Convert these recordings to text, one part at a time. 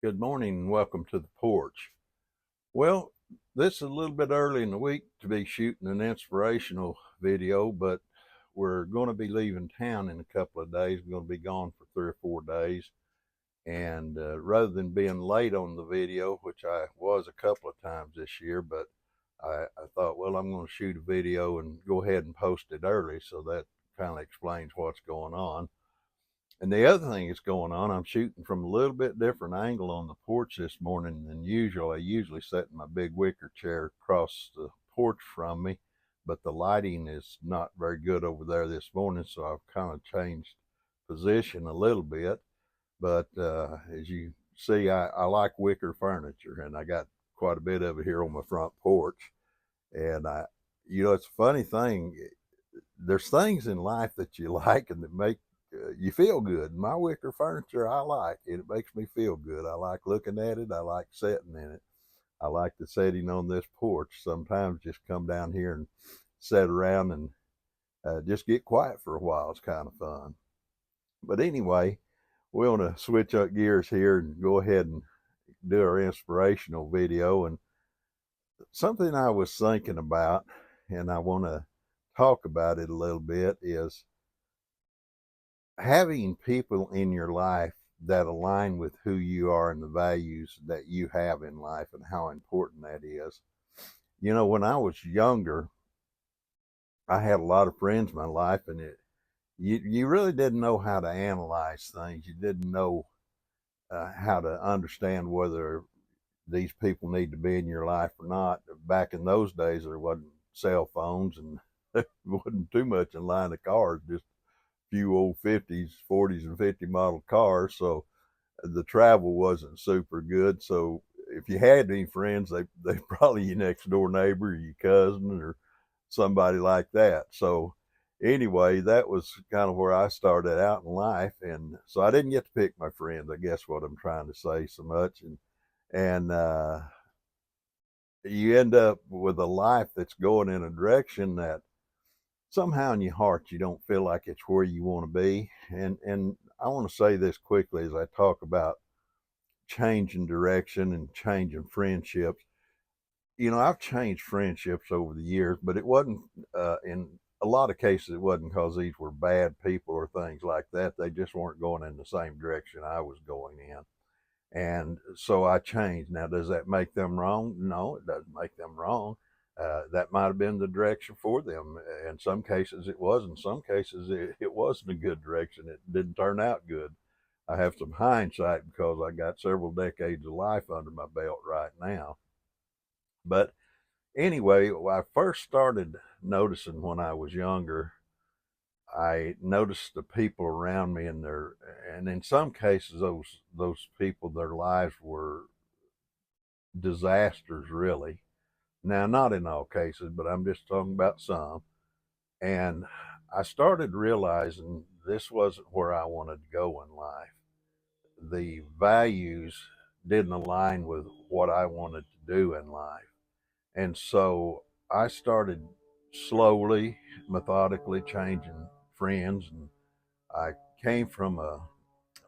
Good morning and welcome to the porch. Well, this is a little bit early in the week to be shooting an inspirational video, but we're going to be leaving town in a couple of days. We're going to be gone for 3 or 4 days. And rather than being late on the video, which I was a couple of times this year, but I thought, well, I'm going to shoot a video and go ahead and post it early. So that kind of explains what's going on. And the other thing that's going on, I'm shooting from a little bit different angle on the porch this morning than usual. I usually sit in my big wicker chair across the porch from me, but the lighting is not very good over there this morning, so I've kind of changed position a little bit. But as you see, I like wicker furniture, and I got quite a bit of it here on my front porch. And it's a funny thing. There's things in life that you like and that make you feel good. My wicker furniture I like, and it makes me feel good. I like looking at it. I like sitting in it. I like the setting on this porch. Sometimes just come down here and sit around and just get quiet for a while. It's kind of fun. But anyway, we want to switch up gears here and go ahead and do our inspirational video. And something I was thinking about, and I want to talk about it a little bit, is having people in your life that align with who you are and the values that you have in life and how important that is. When I was younger, I had a lot of friends in my life, and you really didn't know how to analyze things. You didn't know how to understand whether these people need to be in your life or not. Back in those days, there wasn't cell phones, and there wasn't too much in line of cars, just few old 50s, 40s, and 50 model cars. So the travel wasn't super good. So if you had any friends, they probably your next door neighbor, or your cousin, or somebody like that. So anyway, that was kind of where I started out in life, and so I didn't get to pick my friends. I guess what I'm trying to say so much, and you end up with a life that's going in a direction that somehow in your heart you don't feel like it's where you want to be. And I want to say this quickly as I talk about changing direction and changing friendships. I've changed friendships over the years, but it wasn't in a lot of cases it wasn't because these were bad people or things like that. They just weren't going in the same direction I was going in. And so I changed. Now, does that make them wrong? No, it doesn't make them wrong. That might have been the direction for them. In some cases, it was. In some cases, it wasn't a good direction. It didn't turn out good. I have some hindsight because I got several decades of life under my belt right now. But anyway, when I first started noticing when I was younger, I noticed the people around me and in some cases those people, their lives were disasters, really. Now, not in all cases, but I'm just talking about some. And I started realizing this wasn't where I wanted to go in life. The values didn't align with what I wanted to do in life. And so I started slowly, methodically changing friends. And I came from a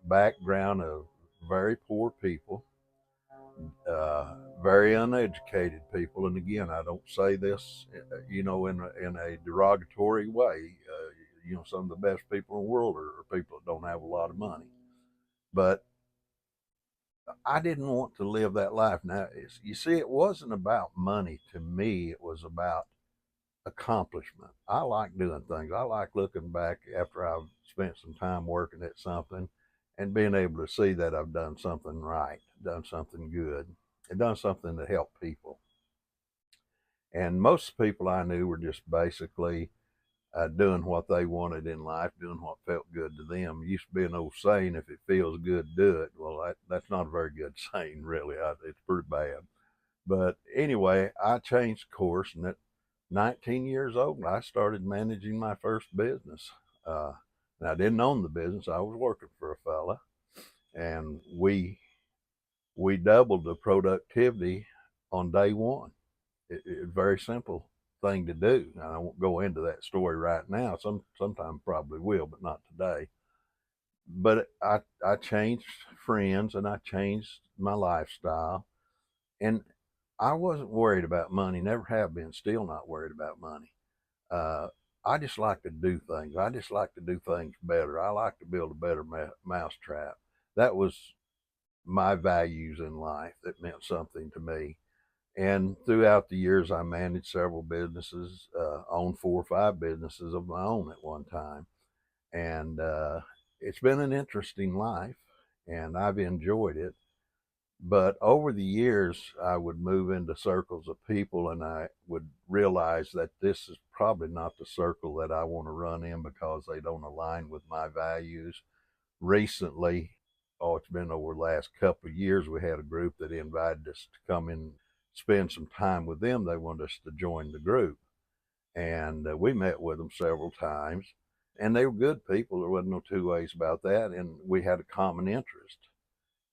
background of very poor people, very uneducated people. And again, I don't say this, in a derogatory way. Some of the best people in the world are people that don't have a lot of money. But I didn't want to live that life. Now, you see, it wasn't about money to me. It was about accomplishment. I like doing things. I like looking back after I've spent some time working at something and being able to see that I've done something right, done something good, and done something to help people. And most people I knew were just basically doing what they wanted in life, doing what felt good to them. It used to be an old saying, if it feels good, do it. Well, that's not a very good saying, really. It's pretty bad. But anyway, I changed course, and at 19 years old, I started managing my first business. Uh, and I didn't own the business; I was working for a fella, and we doubled the productivity on day one. It's a very simple thing to do. And I won't go into that story right now. Sometime probably will, but not today. But I changed friends, and I changed my lifestyle, and I wasn't worried about money, never have been, still not worried about money. Uh, I just like to do things. I just like to do things better. I like to build a better mousetrap. That was my values in life that meant something to me. And throughout the years, I managed several businesses, owned 4 or 5 businesses of my own at one time. And it's been an interesting life, and I've enjoyed it. But over the years, I would move into circles of people, and I would realize that this is probably not the circle that I want to run in because they don't align with my values. Recently, oh, it's been over the last couple of years, we had a group that invited us to come in, spend some time with them. They wanted us to join the group, and we met with them several times, and they were good people. There wasn't no two ways about that, and we had a common interest.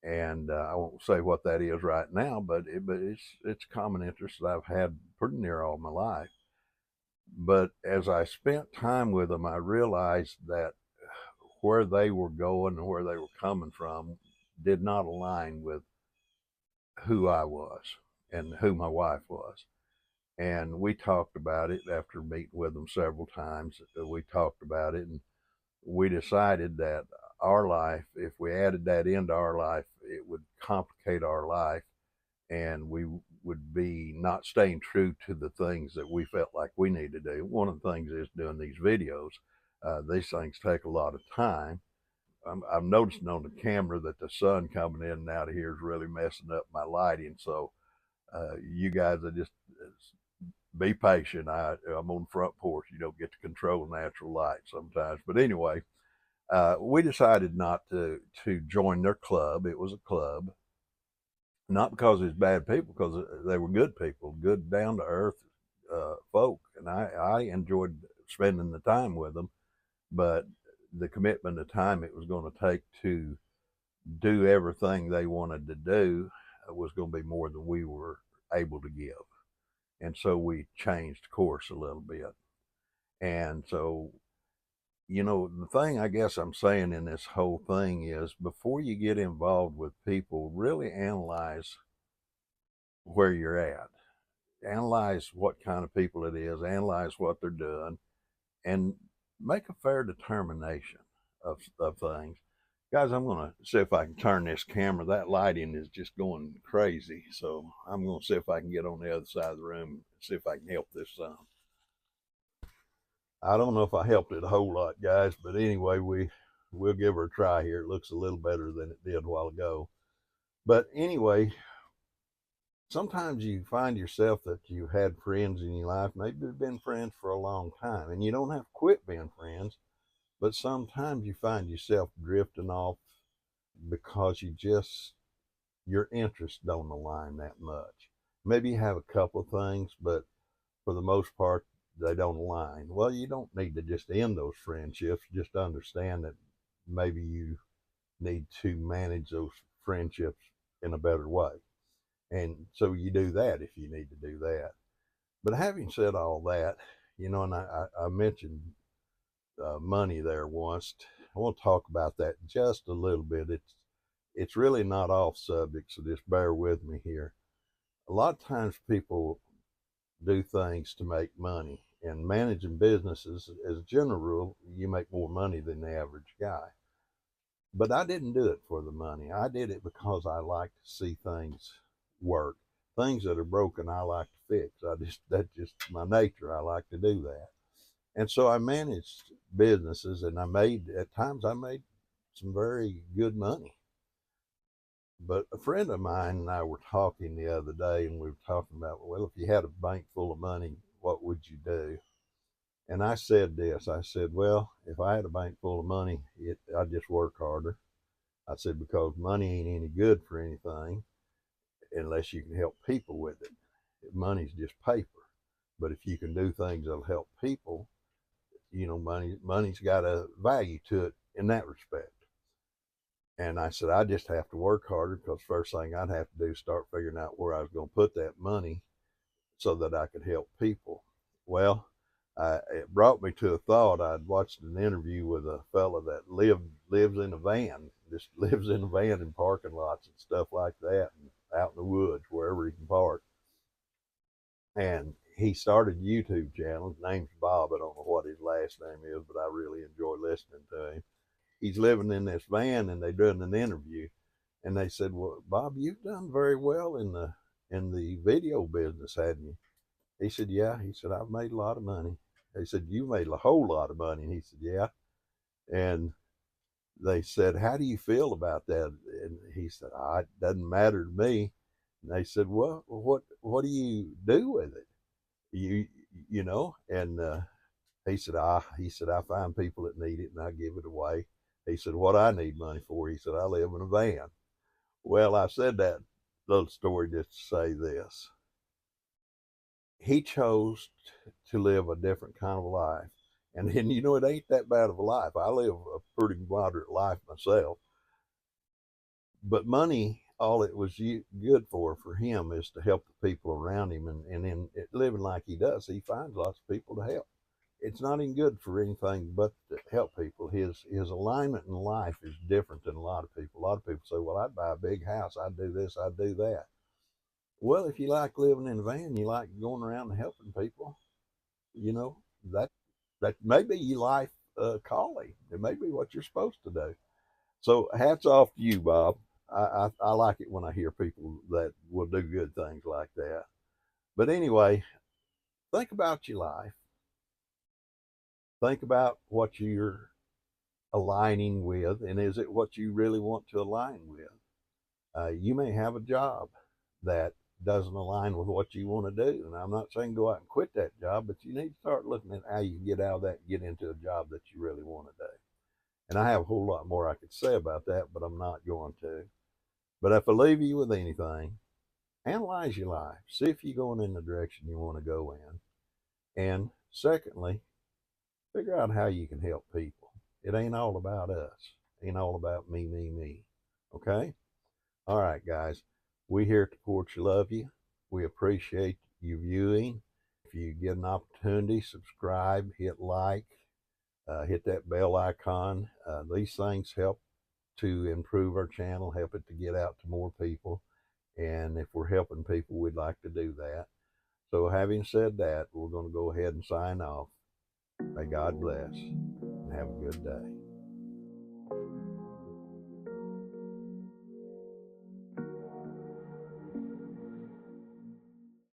And I won't say what that is right now, but it's a common interest that I've had pretty near all my life. But as I spent time with them, I realized that where they were going and where they were coming from did not align with who I was and who my wife was. And we talked about it after meeting with them several times. We talked about it, and we decided that our life, if we added that into our life, it would complicate our life, and we would be not staying true to the things that we felt like we need to do. One of the things is doing these videos. These things take a lot of time. I'm noticing on the camera that the sun coming in and out of here is really messing up my lighting. So you guys are just be patient. I'm on the front porch. You don't get to control natural light sometimes. But anyway, we decided not to join their club. It was a club, not because it was bad people, because they were good people, good down to earth folk, and I enjoyed spending the time with them. But the commitment of time it was going to take to do everything they wanted to do was going to be more than we were able to give, and so we changed course a little bit. And so, the thing I guess I'm saying in this whole thing is before you get involved with people, really analyze where you're at, analyze what kind of people it is, analyze what they're doing, and make a fair determination of things. Guys, I'm going to see if I can turn this camera. That lighting is just going crazy. So I'm going to see if I can get on the other side of the room and see if I can help this some. I don't know if I helped it a whole lot, guys, but anyway, we'll give her a try here. It looks a little better than it did a while ago. But anyway, sometimes you find yourself that you had friends in your life. Maybe you've been friends for a long time, and you don't have to quit being friends, but sometimes you find yourself drifting off because your interests don't align that much. Maybe you have a couple of things, but for the most part, they don't align. Well, you don't need to just end those friendships. Just understand that maybe you need to manage those friendships in a better way. And so you do that if you need to do that. But having said all that, and I mentioned money there once. I want to talk about that just a little bit. It's really not off subject, so just bear with me here. A lot of times people do things to make money, and managing businesses, as a general rule, you make more money than the average guy. But I didn't do it for the money. I did it because I like to see things work. Things that are broken, I like to fix. That's just my nature. I like to do that. And so I managed businesses, and at times I made some very good money. But a friend of mine and I were talking the other day, and we were talking about, well, if you had a bank full of money, what would you do? And I said this, I said, well, if I had a bank full of money, I'd just work harder. I said, because money ain't any good for anything unless you can help people with it. Money's just paper. But if you can do things that'll help people, money's got a value to it in that respect. And I said, I just have to work harder, because first thing I'd have to do is start figuring out where I was going to put that money so that I could help people. Well, It brought me to a thought. I'd watched an interview with a fella that lives in a van, just lives in a van in parking lots and stuff like that, and out in the woods wherever he can park. And he started a YouTube channel. His name's Bob. I don't know what his last name is, but I really enjoy listening to him. He's living in this van, and they're doing an interview, and they said, "Well, Bob, you've done very well in the video business, hadn't you?" He said, "Yeah." He said, "I've made a lot of money." They said, "You made a whole lot of money." And he said, "Yeah." And they said, "How do you feel about that?" And he said, "It doesn't matter to me." And they said, "Well, what do you do with it? You you know?" And he said, "I find people that need it and I give it away." He said, "What I need money for," he said, "I live in a van." Well, I said that little story just to say this: he chose to live a different kind of life. And then, it ain't that bad of a life. I live a pretty moderate life myself. But money, all it was good for him is to help the people around him. And in living like he does, he finds lots of people to help. It's not even good for anything but to help people. His alignment in life is different than a lot of people. A lot of people say, "Well, I'd buy a big house. I'd do this. I'd do that." Well, if you like living in a van, you like going around and helping people, you know, that that may be your life calling. It may be what you're supposed to do. So hats off to you, Bob. I like it when I hear people that will do good things like that. But anyway, think about your life. Think about what you're aligning with, and is it what you really want to align with? You may have a job that doesn't align with what you want to do, and I'm not saying go out and quit that job, but you need to start looking at how you get out of that and get into a job that you really want to do. And I have a whole lot more I could say about that, but I'm not going to. But if I leave you with anything, analyze your life. See if you're going in the direction you want to go in. And secondly, figure out how you can help people. It ain't all about us. It ain't all about me, me, me. Okay? All right, guys. We here at the Porch love you. We appreciate you viewing. If you get an opportunity, subscribe, hit like, hit that bell icon. These things help to improve our channel, help it to get out to more people. And if we're helping people, we'd like to do that. So, having said that, we're going to go ahead and sign off. May God bless and have a good day.